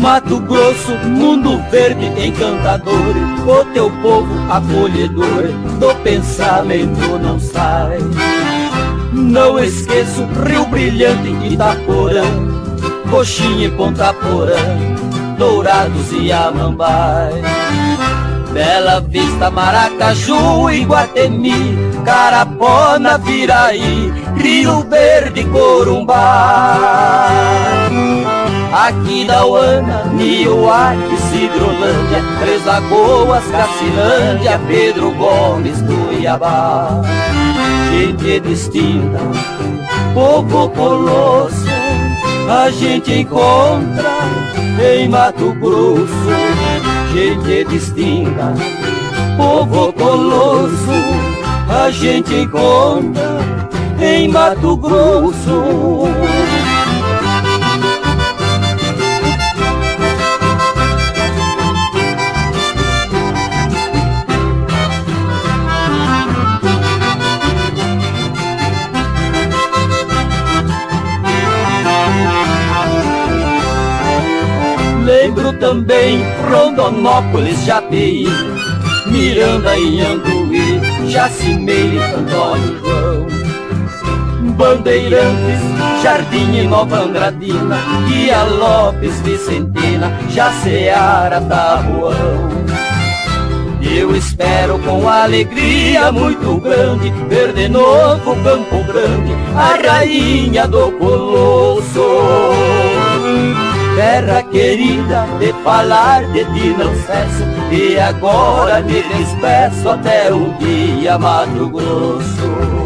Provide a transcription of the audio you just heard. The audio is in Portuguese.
Mato Grosso, mundo verde encantador, o teu povo acolhedor, do pensamento não sai. Não esqueço Rio Brilhante, Itaporã, Coxinha e Ponta Porã, Dourados e Amambai. Bela Vista, Maracaju, Iguatemi, Carapó, Naviraí, Rio Verde, Corumbá. Aquidauana, Nioá e Cidrolândia, Três Lagoas, Cacilândia, Pedro Gomes, Cuiabá. Gente distinta, povo colosso, a gente encontra em Mato Grosso. Gente distinta, povo colosso, a gente encontra em Mato Grosso. Lembro também Rondonópolis, Japi, Miranda e Anduí, Jacimeira e Antônio João, Bandeirantes, Jardim e Nova Andradina, Guia Lopes, Vicentina, Jaceara, Tabuão. Eu espero com alegria muito grande ver de novo Campo Grande, a rainha do Colosso. Terra querida, de falar de ti não cesso, e agora me despeço até um dia, Mato Grosso.